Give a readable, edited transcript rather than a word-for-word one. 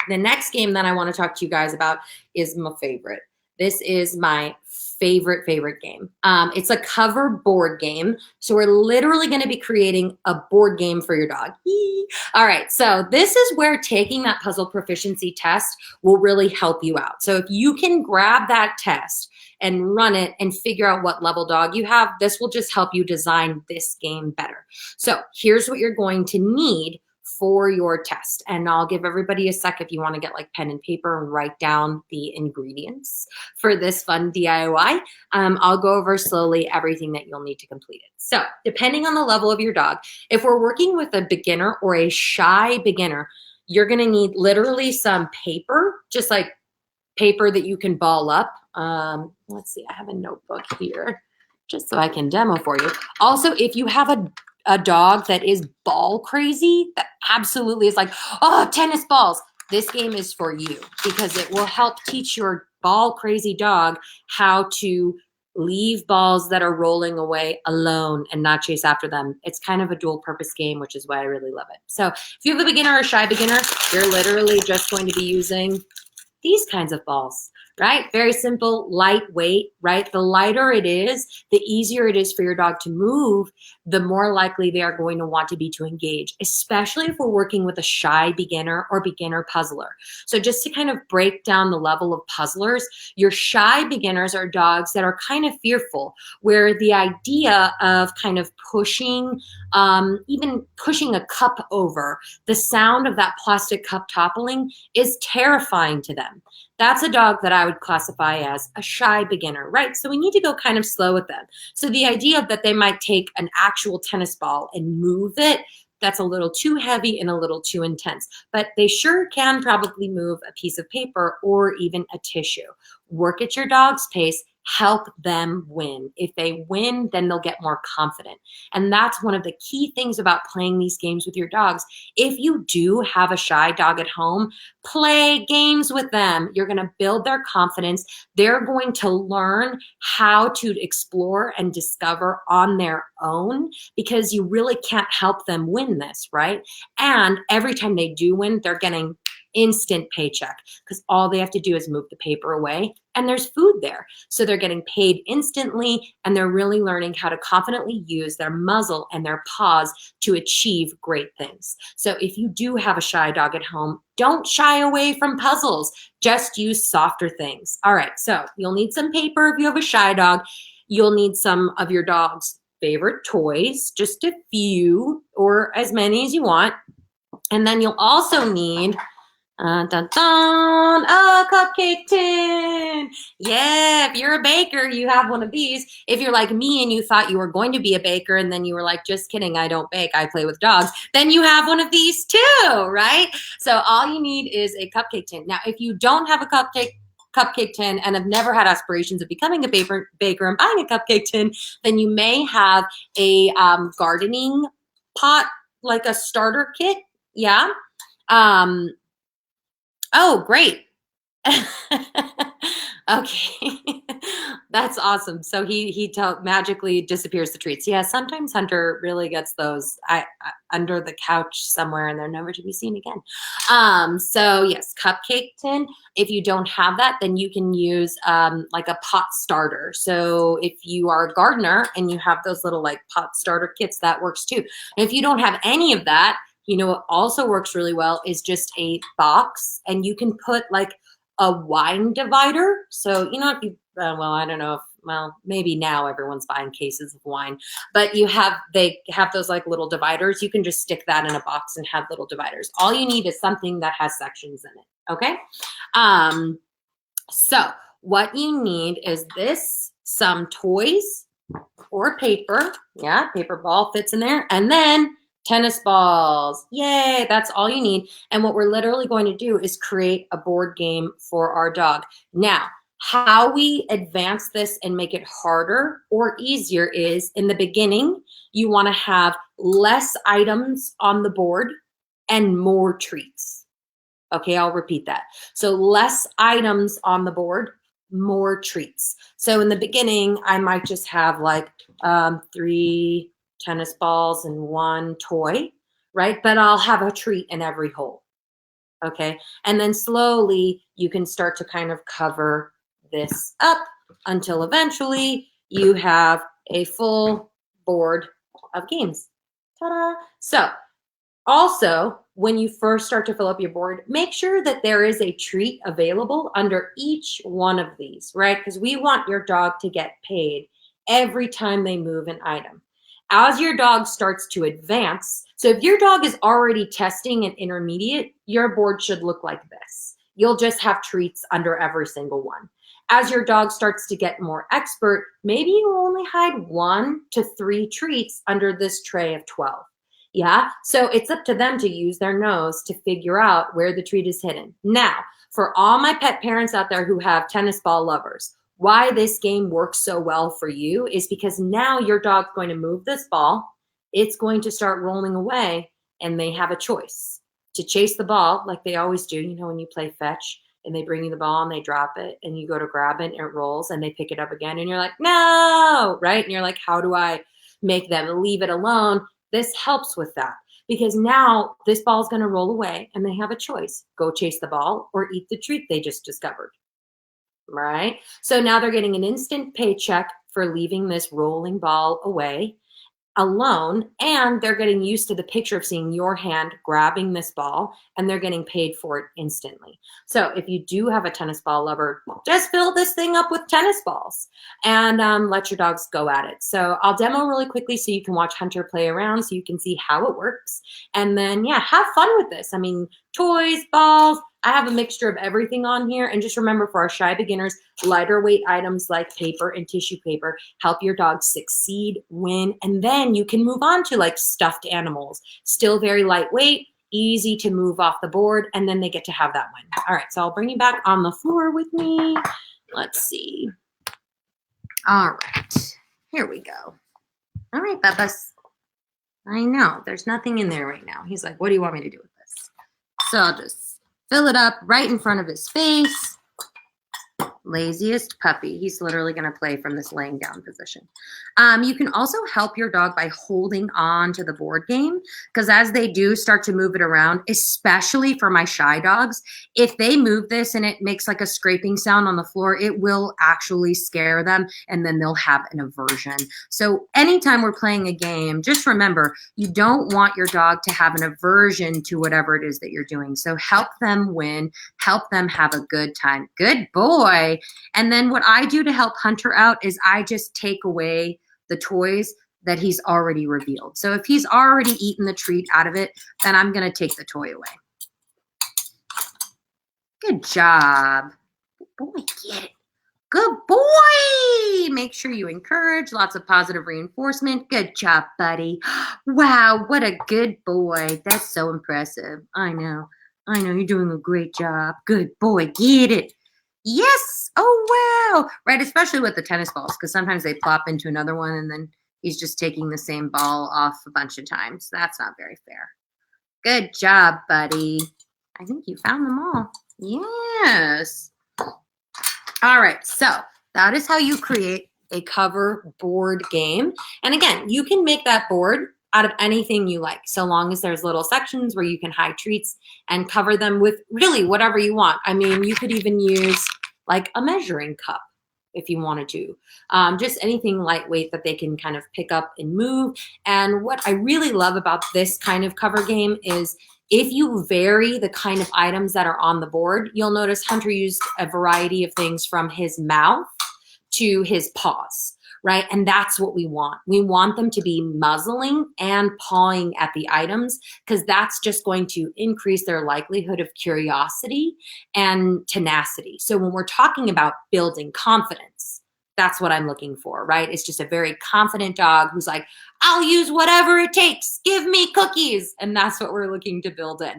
The next game that I want to talk to you guys about is my favorite. This is my favorite game. It's a cover board game. So we're literally going to be creating a board game for your dog. Yee. All right. So this is where taking that puzzle proficiency test will really help you out. So if you can grab that test and run it and figure out what level dog you have, this will just help you design this game better. So here's what you're going to need for your test. And I'll give everybody a sec if you want to get like pen and paper and write down the ingredients for this fun DIY. I'll go over slowly everything that you'll need to complete it. So depending on the level of your dog, if we're working with a beginner or a shy beginner, you're going to need literally some paper, just like paper that you can ball up. Let's see, I have a notebook here just so I can demo for you. Also, if you have a dog that is ball crazy, that absolutely is like, oh, tennis balls, this game is for you because it will help teach your ball crazy dog how to leave balls that are rolling away alone and not chase after them. It's kind of a dual purpose game, which is why I really love it. So if you have a beginner or a shy beginner, you're literally just going to be using these kinds of balls, right? Very simple, lightweight, right? The lighter it is, the easier it is for your dog to move, the more likely they are going to want to be to engage, especially if we're working with a shy beginner or beginner puzzler. So just to kind of break down the level of puzzlers, your shy beginners are dogs that are kind of fearful, where the idea of kind of pushing, even pushing a cup over, the sound of that plastic cup toppling is terrifying to them. That's a dog that I would classify as a shy beginner, right? So we need to go kind of slow with them. So the idea that they might take an actual tennis ball and move it, that's a little too heavy and a little too intense. But they sure can probably move a piece of paper or even a tissue. Work at your dog's pace. Help them win. If they win, then they'll get more confident. And that's one of the key things about playing these games with your dogs. If you do have a shy dog at home, play games with them. You're going to build their confidence. They're going to learn how to explore and discover on their own because you really can't help them win this, right? And every time they do win, they're getting instant paycheck because all they have to do is move the paper away and there's food there. So they're getting paid instantly and they're really learning how to confidently use their muzzle and their paws to achieve great things. So if you do have a shy dog at home, don't shy away from puzzles. Just use softer things. All right, so you'll need some paper if you have a shy dog. You'll need some of your dog's favorite toys, just a few or as many as you want. And then you'll also need dun, dun, a cupcake tin. Yeah, if you're a baker, you have one of these. If you're like me and you thought you were going to be a baker and then you were like, just kidding, I don't bake, I play with dogs, then you have one of these too, right? So all you need is a cupcake tin. Now, if you don't have a cupcake tin and have never had aspirations of becoming a baker and buying a cupcake tin, then you may have a gardening pot, like a starter kit. Yeah. Oh, great. Okay. That's awesome. So he magically disappears the treats. Yeah, sometimes Hunter really gets those under the couch somewhere and they're never to be seen again. So yes, cupcake tin. If you don't have that, then you can use like a pot starter. So if you are a gardener and you have those little like pot starter kits, that works too. And if you don't have any of that, you know what also works really well is just a box, and you can put like a wine divider. So, you know, if you, well, I don't know if, well, maybe now everyone's buying cases of wine, but they have those like little dividers. You can just stick that in a box and have little dividers. All you need is something that has sections in it. Okay. So what you need is this, some toys or paper. Yeah. Paper ball fits in there. And then tennis balls. Yay, that's all you need. And what we're literally going to do is create a board game for our dog. Now, how we advance this and make it harder or easier is in the beginning, you want to have less items on the board and more treats. Okay, I'll repeat that. So less items on the board, more treats. So in the beginning, I might just have like 3 tennis balls and 1 toy, right? But I'll have a treat in every hole. Okay. And then slowly you can start to kind of cover this up until eventually you have a full board of games. Ta-da! So also, when you first start to fill up your board, make sure that there is a treat available under each one of these, right? Because we want your dog to get paid every time they move an item. As your dog starts to advance, so if your dog is already testing an intermediate, your board should look like this. You'll just have treats under every single one. As your dog starts to get more expert, maybe you only hide 1 to 3 treats under this tray of 12. Yeah. So it's up to them to use their nose to figure out where the treat is hidden. Now, for all my pet parents out there who have tennis ball lovers, why this game works so well for you is because now your dog's going to move this ball. It's going to start rolling away, and they have a choice to chase the ball like they always do. You know, when you play fetch and they bring you the ball and they drop it and you go to grab it and it rolls and they pick it up again and you're like, no, right? And you're like, how do I make them leave it alone? This helps with that because now this ball is going to roll away and they have a choice. Go chase the ball or eat the treat they just discovered, right? So now they're getting an instant paycheck for leaving this rolling ball away alone, and they're getting used to the picture of seeing your hand grabbing this ball, and they're getting paid for it instantly. So if you do have a tennis ball lover, just fill this thing up with tennis balls and let your dogs go at it. So I'll demo really quickly so you can watch Hunter play around so you can see how it works. And then, yeah, have fun with this. I mean, toys, balls, I have a mixture of everything on here. And just remember, for our shy beginners, lighter weight items like paper and tissue paper help your dog succeed, win, and then you can move on to like stuffed animals. Still very lightweight, easy to move off the board, and then they get to have that win. All right, so I'll bring you back on the floor with me. Let's see. All right, here we go. All right, Bubba's. I know, there's nothing in there right now. He's like, what do you want me to do with this? So I'll just fill it up right in front of his face. Laziest puppy. He's literally going to play from this laying down position. You can also help your dog by holding on to the board game, because as they do start to move it around, especially for my shy dogs, if they move this and it makes like a scraping sound on the floor, it will actually scare them and then they'll have an aversion. So anytime we're playing a game, just remember, you don't want your dog to have an aversion to whatever it is that you're doing. So help them win, help them have a good time. Good boy. And then what I do to help Hunter out is I just take away the toys that he's already revealed. So if he's already eaten the treat out of it, then I'm going to take the toy away. Good job. Good boy, get it. Good boy. Make sure you encourage, lots of positive reinforcement. Good job, buddy. Wow, what a good boy. That's so impressive. I know, you're doing a great job. Good boy, get it. Yes. Oh, wow. Right. Especially with the tennis balls, because sometimes they plop into another one and then he's just taking the same ball off a bunch of times. That's not very fair. Good job, buddy. I think you found them all. Yes. All right. So that is how you create a cover board game. And again, you can make that board out of anything you like, so long as there's little sections where you can hide treats and cover them with really whatever you want. I mean, you could even use like a measuring cup if you wanted to. Just anything lightweight that they can kind of pick up and move. And what I really love about this kind of cover game is if you vary the kind of items that are on the board, you'll notice Hunter used a variety of things from his mouth to his paws. Right? And that's what we want. We want them to be muzzling and pawing at the items, because that's just going to increase their likelihood of curiosity and tenacity. So when we're talking about building confidence, that's what I'm looking for, right? It's just a very confident dog who's like, I'll use whatever it takes. Give me cookies. And that's what we're looking to build in.